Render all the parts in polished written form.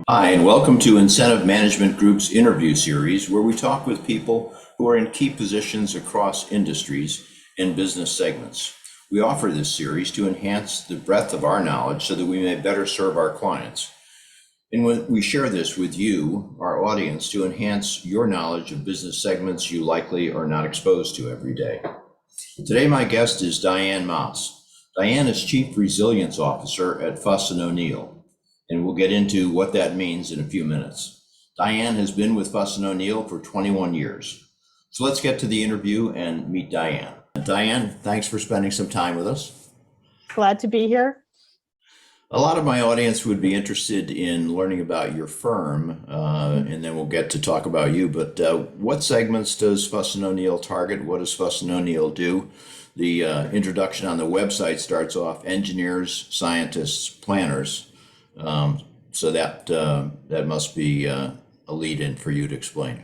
Hi, and welcome to Incentive Management Group's interview series, where we talk with people who are in key positions across industries and business segments. We offer this series to enhance the breadth of our knowledge so that we may better serve our clients. And we share this with you, our audience, to enhance your knowledge of business segments you likely are not exposed to every day. Today, my guest is Diane Moss. Diane is Chief Resilience Officer at Fuss & O'Neill, and we'll get into what that means in a few minutes. Diane has been with Fuss & O'Neill for 21 years. So let's get to the interview and meet Diane. Diane, thanks for spending some time with us. Glad to be here. A lot of my audience would be interested in learning about your firm, and then we'll get to talk about you. But what segments does Fuss & O'Neill target? What does Fuss & O'Neill do? The introduction on the website starts off engineers, scientists, planners. So that must be a lead-in for you to explain.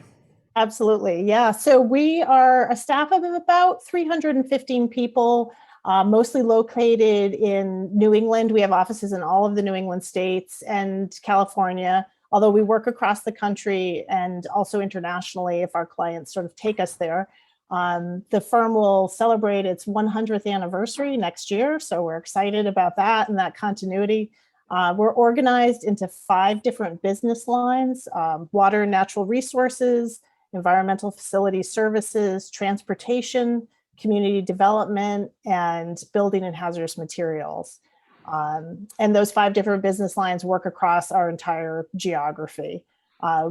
Absolutely. Yeah. So we are a staff of about 315 people, mostly located in New England. We have offices in all of the New England states and California, although we work across the country and also internationally if our clients sort of take us there. The firm will celebrate its 100th anniversary next year. So we're excited about that and that continuity. We're organized into 5 different business lines: water and natural resources, environmental facility services, transportation, community development, and building and hazardous materials. And those 5 different business lines work across our entire geography.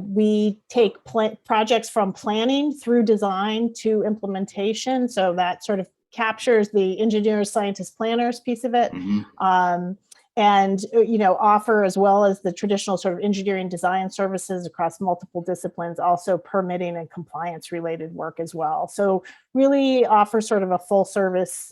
We take projects from planning through design to implementation. So that sort of captures the engineers, scientists, planners piece of it. Mm-hmm. And offer, as well as the traditional sort of engineering design services across multiple disciplines, also permitting and compliance related work as well. So really offer sort of a full service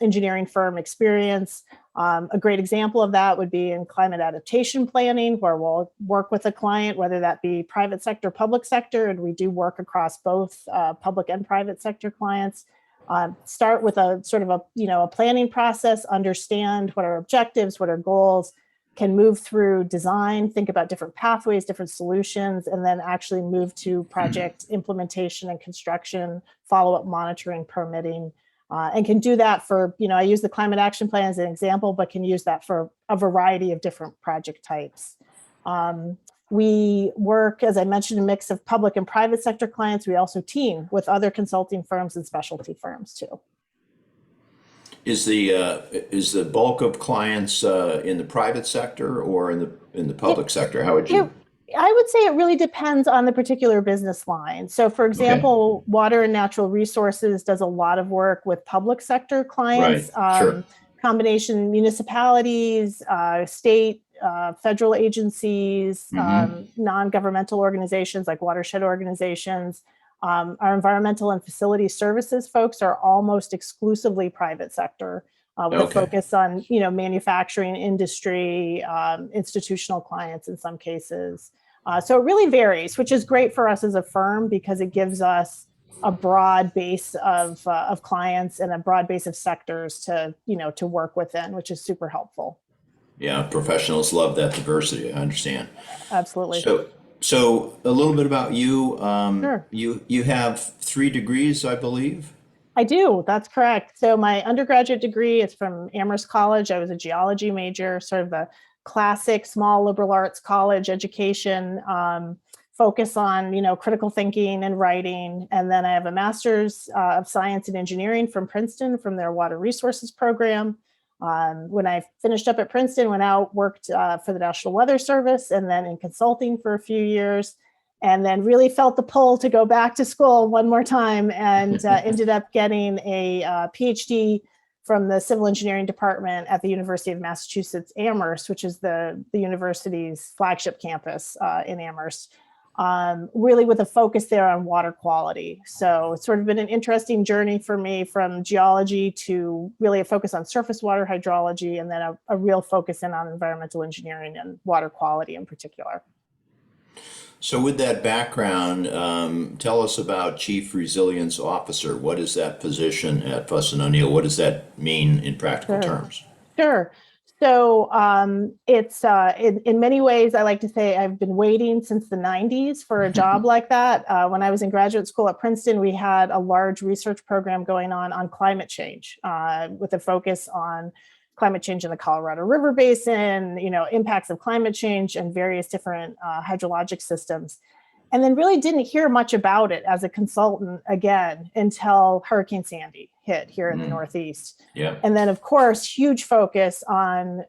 engineering firm experience. A great example of that would be in climate adaptation planning, where we'll work with a client, whether that be private sector, public sector, and we do work across both public and private sector clients. Start with a sort of a planning process, understand what our objectives, what our goals, can move through design, think about different pathways, different solutions, and then actually move to project implementation and construction, follow-up monitoring, permitting, and can do that for, I use the climate action plan as an example, but can use that for a variety of different project types. We work, as I mentioned, a mix of public and private sector clients. We also team with other consulting firms and specialty firms too. Is the bulk of clients in the private sector or in the public sector? How would you? I would say it really depends on the particular business line. So, for example, Water and Natural Resources does a lot of work with public sector clients, right. Sure. Combination municipalities, state, federal agencies, non-governmental organizations like watershed organizations. Our environmental and facility services folks are almost exclusively private sector, with a focus on manufacturing industry, institutional clients in some cases. So it really varies, which is great for us as a firm because it gives us a broad base of clients and a broad base of sectors to work within, which is super helpful. Yeah, professionals love that diversity. I understand. Absolutely. So a little bit about you. Sure. You have 3 degrees, I believe. I do. That's correct. So my undergraduate degree is from Amherst College. I was a geology major, sort of a classic small liberal arts college education, focus on critical thinking and writing. And then I have a master's of science and engineering from Princeton, from their water resources program. When I finished up at Princeton, went out, worked for the National Weather Service, and then in consulting for a few years, and then really felt the pull to go back to school one more time, and ended up getting a PhD from the civil engineering department at the University of Massachusetts Amherst, which is the university's flagship campus in Amherst. Really with a focus there on water quality. So it's sort of been an interesting journey for me, from geology to really a focus on surface water hydrology, and then a real focus in on environmental engineering and water quality in particular. So with that background, tell us about Chief Resilience Officer. What is that position at Fuss & O'Neill? What does that mean in practical terms? Sure. So it's in many ways, I like to say I've been waiting since the 90s for a job like that. When I was in graduate school at Princeton, we had a large research program going on climate change with a focus on climate change in the Colorado River Basin, impacts of climate change and various different hydrologic systems. And then really didn't hear much about it as a consultant again until Hurricane Sandy hit here in the Northeast. Yeah. And then, of course, huge focus on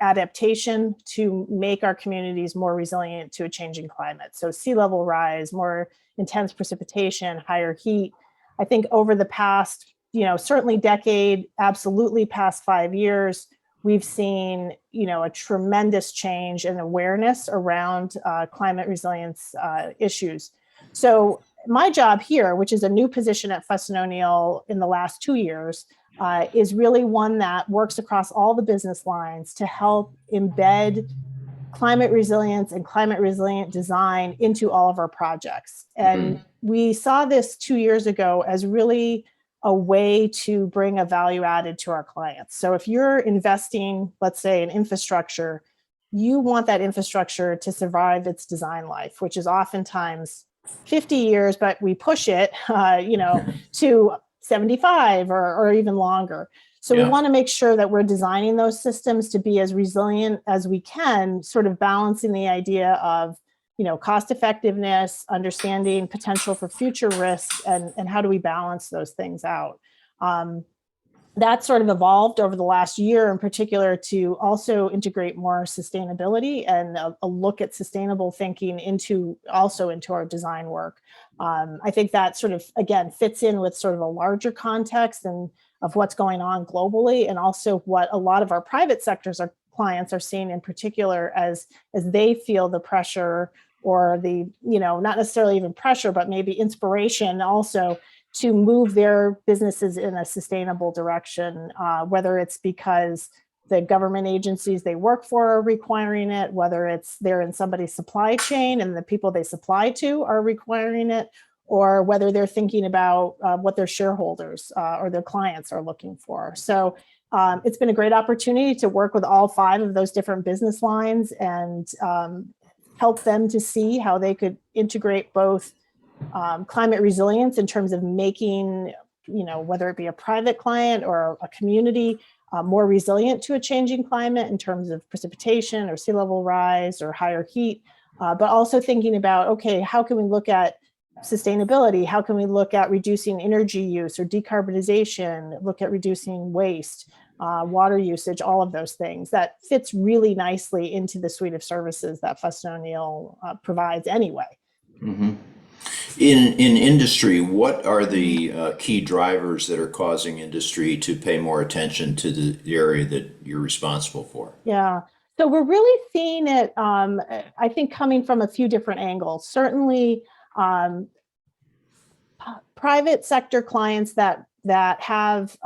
adaptation to make our communities more resilient to a changing climate. So sea level rise, more intense precipitation, higher heat. I think over the past, certainly decade, absolutely past 5 years, we've seen, a tremendous change in awareness around climate resilience issues. So my job here, which is a new position at Fuss O'Neill in the last 2 years, is really one that works across all the business lines to help embed climate resilience and climate resilient design into all of our projects. And we saw this 2 years ago as really a way to bring a value added to our clients. So if you're investing, let's say, in infrastructure, you want that infrastructure to survive its design life, which is oftentimes 50 years, but we push it, to 75 or even longer. So we want to make sure that we're designing those systems to be as resilient as we can, sort of balancing the idea of cost effectiveness, understanding potential for future risks, and how do we balance those things out. That sort of evolved over the last year in particular to also integrate more sustainability and a look at sustainable thinking into our design work. I think that sort of, again, fits in with sort of a larger context and of what's going on globally, and also what a lot of our private sectors, our clients, are seeing in particular as they feel the pressure or the, not necessarily even pressure, but maybe inspiration also to move their businesses in a sustainable direction, whether it's because the government agencies they work for are requiring it, whether it's they're in somebody's supply chain and the people they supply to are requiring it, or whether they're thinking about what their shareholders or their clients are looking for. So it's been a great opportunity to work with all 5 of those different business lines and help them to see how they could integrate both climate resilience in terms of making, whether it be a private client or a community, more resilient to a changing climate in terms of precipitation or sea level rise or higher heat, but also thinking about, okay, how can we look at sustainability? How can we look at reducing energy use or decarbonization, look at reducing waste, water usage, all of those things? That fits really nicely into the suite of services that Fuss O'Neill provides anyway. Mm-hmm. In industry, what are the key drivers that are causing industry to pay more attention to the area that you're responsible for? Yeah. So we're really seeing it, I think, coming from a few different angles. Certainly, private sector clients that have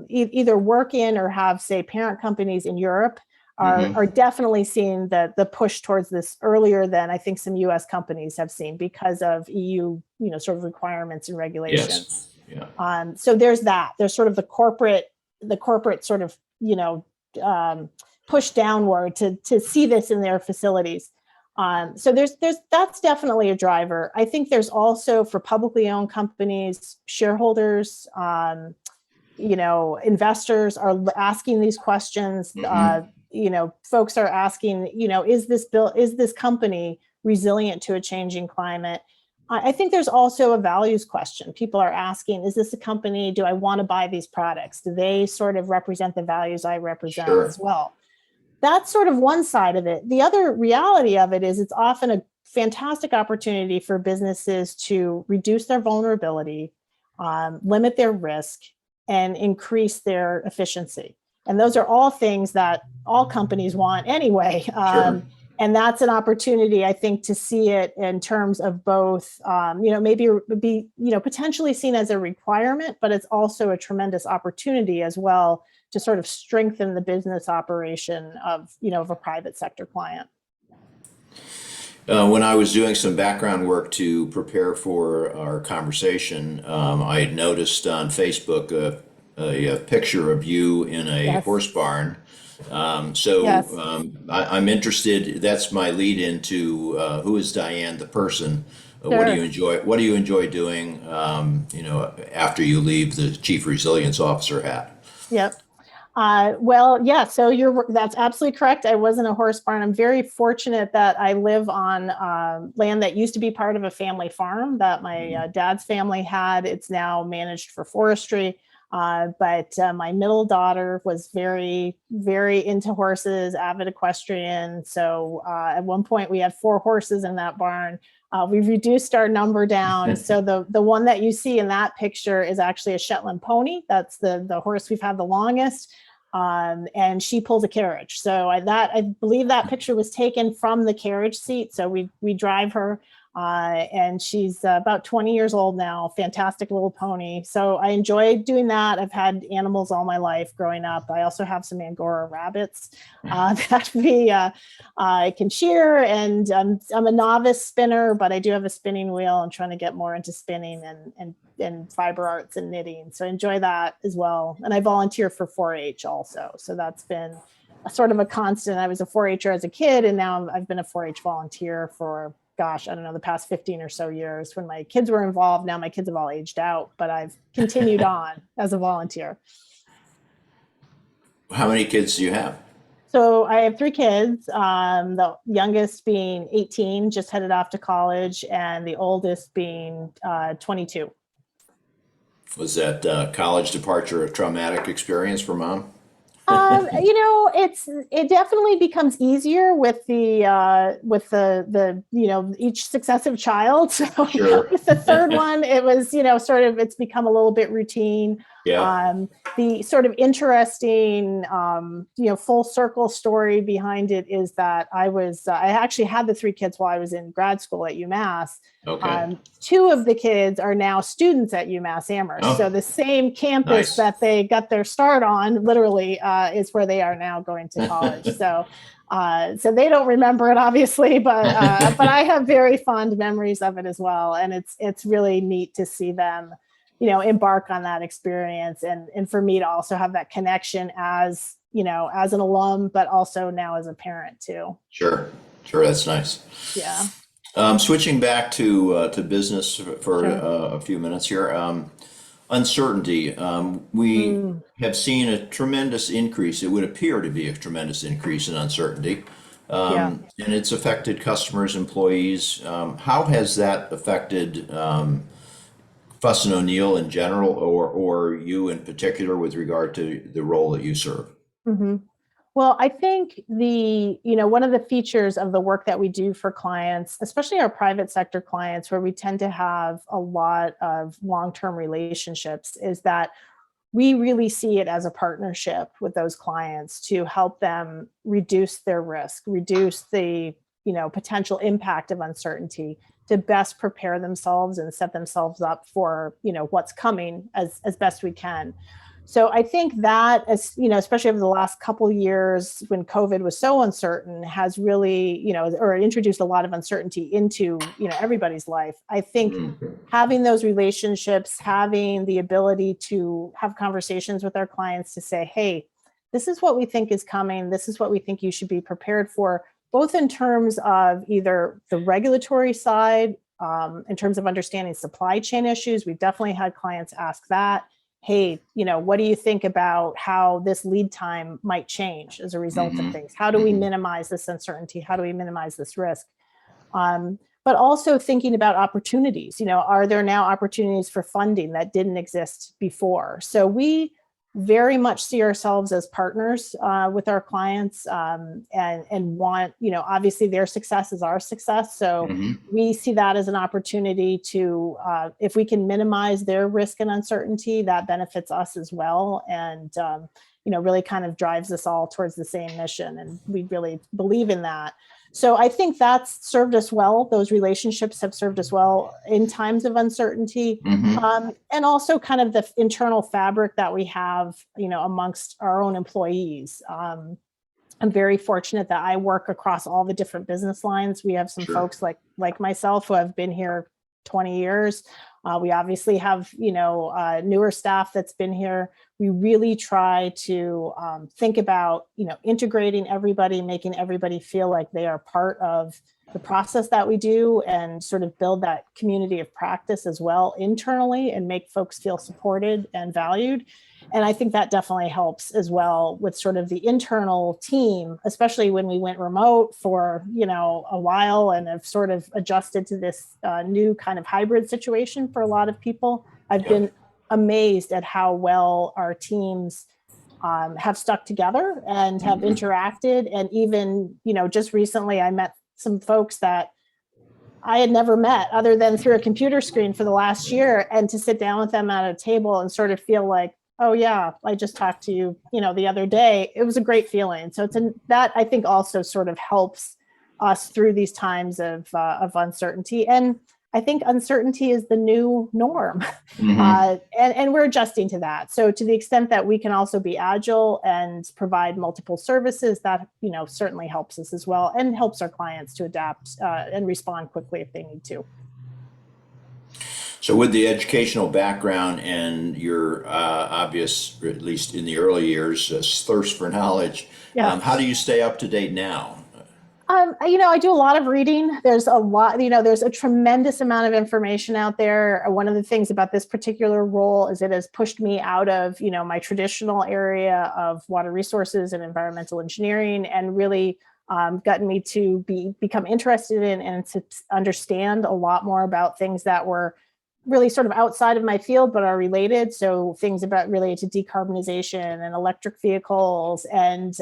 either work in or have, say, parent companies in Europe are definitely seeing the push towards this earlier than I think some U.S. companies have seen because of EU, sort of requirements and regulations. Yes. Yeah. So there's that. There's sort of the corporate sort of, push downward to see this in their facilities. So that's definitely a driver. I think there's also, for publicly owned companies, shareholders, investors are asking these questions. Folks are asking, is this company resilient to a changing climate? I think there's also a values question. People are asking, is this a company, do I want to buy these products? Do they sort of represent the values I represent as well? That's sort of one side of it. The other reality of it is it's often a fantastic opportunity for businesses to reduce their vulnerability, limit their risk, and increase their efficiency. And those are all things that all companies want anyway. And that's an opportunity, I think, to see it in terms of both, maybe be, potentially seen as a requirement, but it's also a tremendous opportunity as well to sort of strengthen the business operation of a private sector client. When I was doing some background work to prepare for our conversation, I had noticed on Facebook a picture of you in a horse barn Yes, I'm interested. That's my lead into who is Diane, the person. What do you sure. enjoy? What do you enjoy doing? After you leave the Chief Resilience Officer hat. Yep. Well, yeah, so that's absolutely correct. I was in a horse barn. I'm very fortunate that I live on land that used to be part of a family farm that my dad's family had. It's now managed for forestry. But my middle daughter was very, very into horses, avid equestrian. So at one point we had 4 horses in that barn. We've reduced our number down. So the one that you see in that picture is actually a Shetland pony. That's the horse we've had the longest. And she pulls a carriage. So I believe that picture was taken from the carriage seat. So we drive her, and she's about 20 years old now. Fantastic little pony. So I enjoy doing that. I've had animals all my life growing up. I also have some Angora rabbits that I can shear, and I'm a novice spinner, but I do have a spinning wheel. I'm trying to get more into spinning and fiber arts and knitting. So I enjoy that as well. And I volunteer for 4-H also. So that's been a sort of a constant. I was a 4-H'er as a kid, and now I've been a 4-H volunteer for, gosh, I don't know, the past 15 or so years. When my kids were involved, now my kids have all aged out, but I've continued on as a volunteer. How many kids do you have? So I have 3 kids, the youngest being 18, just headed off to college, and the oldest being 22. Was that college departure a traumatic experience for mom? It definitely becomes easier with the each successive child. So Sure. with the third one, it was sort of it's become a little bit routine. Yeah. The sort of interesting full circle story behind it is that I actually had the 3 kids while I was in grad school at UMass. Okay. 2 of the kids are now students at UMass Amherst. So Oh, the same campus nice. that they got their start on, literally, is where they are now going to college. So they don't remember it, obviously, but I have very fond memories of it as well, and it's really neat to see them, embark on that experience, and for me to also have that connection as as an alum, but also now as a parent too. Sure. Sure. That's nice. Yeah, Switching back to business for sure. a few minutes here. Uncertainty. We Mm, have seen a tremendous increase. It would appear to be a tremendous increase in uncertainty, yeah. and it's affected customers, employees. How has that affected Fuss and O'Neill in general, or you in particular, with regard to the role that you serve? hmm Well, I think one of the features of the work that we do for clients, especially our private sector clients, where we tend to have a lot of long-term relationships, is that we really see it as a partnership with those clients to help them reduce their risk, reduce the, potential impact of uncertainty, to best prepare themselves and set themselves up for, what's coming as best we can. So I think that, as especially over the last couple of years when COVID was so uncertain, has really, or introduced a lot of uncertainty into, everybody's life. I think Mm, having those relationships, having the ability to have conversations with our clients to say, hey, this is what we think is coming. This is what we think you should be prepared for, both in terms of either the regulatory side, in terms of understanding supply chain issues. We've definitely had clients ask that. Hey, what do you think about how this lead time might change as a result of hmm things? How do we hmm minimize this uncertainty? How do we minimize this risk? But also thinking about opportunities. Are there now opportunities for funding that didn't exist before? So we very much see ourselves as partners with our clients, and want, obviously their success is our success. So hmm we see that as an opportunity to, if we can minimize their risk and uncertainty, that benefits us as well. And, really kind of drives us all towards the same mission. And we really believe in that. So I think that's served us well. Those relationships have served us well in times of uncertainty. hmm And also kind of the internal fabric that we have, amongst our own employees. I'm very fortunate that I work across all the different business lines. We have some Sure. folks like myself who have been here 20 years. We obviously have, newer staff that's been here. We really try to think about, integrating everybody, making everybody feel like they are part of the process that we do, and sort of build that community of practice as well internally, and make folks feel supported and valued. And I think that definitely helps as well with sort of the internal team, especially when we went remote for, a while, and have sort of adjusted to this new kind of hybrid situation for a lot of people. I've been amazed at how well our teams have stuck together and have interacted. And even, just recently I met some folks that I had never met other than through a computer screen for the last year, and to sit down with them at a table and sort of feel like, oh yeah, I just talked to you, the other day. It was a great feeling. So that I think also sort of helps us through these times of uncertainty. And I think uncertainty is the new norm, and we're adjusting to that. So to the extent that we can also be agile and provide multiple services, that certainly helps us as well, and helps our clients to adapt and respond quickly if they need to. So with the educational background and your obvious, or at least in the early years, thirst for knowledge, Yeah. how do you stay up to date now? I do a lot of reading. There's a lot, there's a tremendous amount of information out there. One of the things about this particular role is it has pushed me out of, my traditional area of water resources and environmental engineering, and really gotten me to become interested in and to understand a lot more about things that were really sort of outside of my field, but are related. So things about related to decarbonization and electric vehicles, and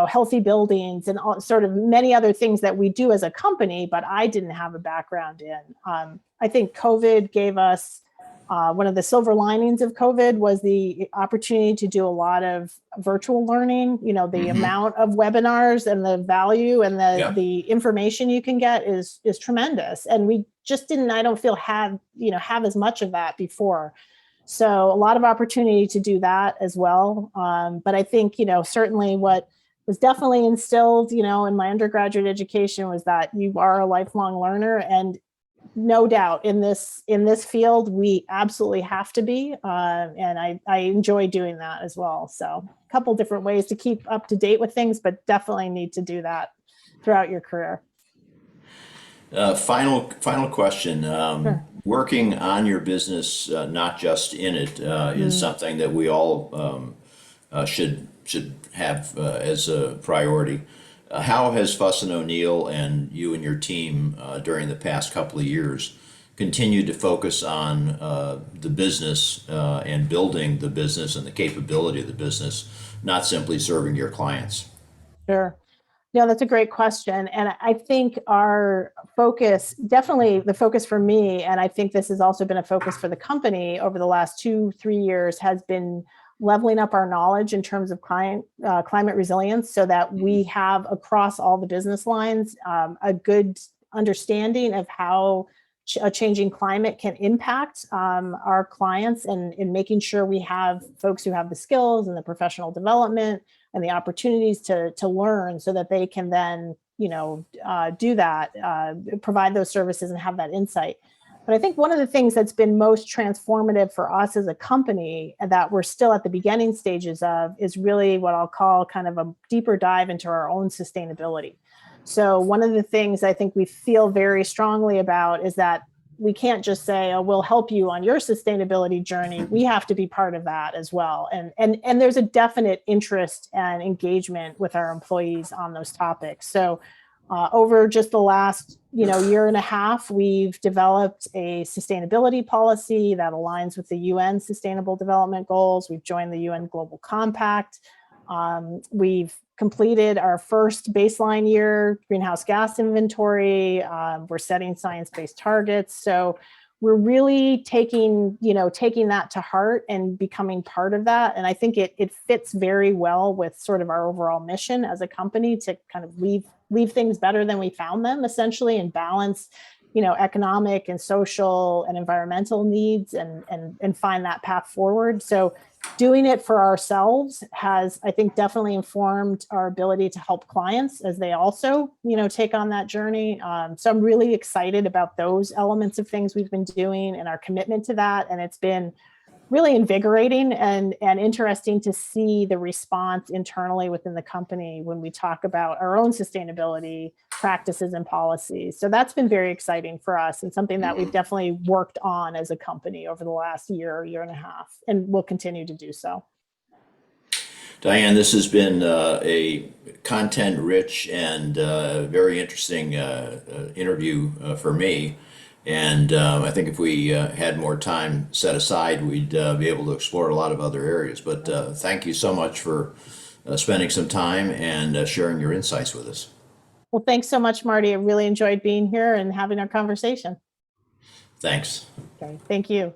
healthy buildings, and all, sort of many other things that we do as a company, but I didn't have a background in. I think COVID gave us one of the silver linings of COVID was the opportunity to do a lot of virtual learning. The amount of webinars and the value and the information you can get is tremendous. And we just didn't, I don't feel have as much of that before. So a lot of opportunity to do that as well. But I think, certainly what was definitely instilled, in my undergraduate education was that you are a lifelong learner. And no doubt in this field, we absolutely have to be. And I enjoy doing that as well. So a couple different ways to keep up to date with things, but definitely need to do that throughout your career. Final question. Sure. Working on your business, not just in it, is something that we all should have as a priority. How has Fuss and O'Neill and you and your team during the past couple of years continued to focus on the business and building the business and the capability of the business, not simply serving your clients? Sure. No, that's a great question. And I think our focus, definitely the focus for me, and I think this has also been a focus for the company over the last 2-3 years, has been leveling up our knowledge in terms of climate resilience, so that we have across all the business lines a good understanding of how a changing climate can impact our clients, and in making sure we have folks who have the skills and the professional development and the opportunities to learn, so that they can then do that, provide those services and have that insight. But I think one of the things that's been most transformative for us as a company, and that we're still at the beginning stages of, is really what I'll call kind of a deeper dive into our own sustainability. So one of the things I think we feel very strongly about is that we can't just say, oh, we'll help you on your sustainability journey. We have to be part of that as well. And there's a definite interest and engagement with our employees on those topics. So over just the last year and a half, we've developed a sustainability policy that aligns with the UN Sustainable Development Goals. We've joined the UN Global Compact. We've completed our first baseline year greenhouse gas inventory. We're setting science-based targets. So we're really taking that to heart and becoming part of that. And I think it fits very well with sort of our overall mission as a company to kind of leave things better than we found them, essentially, and balance economic and social and environmental needs and find that path forward. So doing it for ourselves has, I think, definitely informed our ability to help clients as they also, take on that journey. So I'm really excited about those elements of things we've been doing and our commitment to that. And it's been really invigorating and interesting to see the response internally within the company when we talk about our own sustainability practices and policies. So that's been very exciting for us and something that we've definitely worked on as a company over the last year and a half, and will continue to do so. Diane, this has been a content-rich and very interesting interview for me. And I think if we had more time set aside, we'd be able to explore a lot of other areas. But thank you so much for spending some time and sharing your insights with us. Well, thanks so much, Marty. I really enjoyed being here and having our conversation. Thanks. Okay, thank you.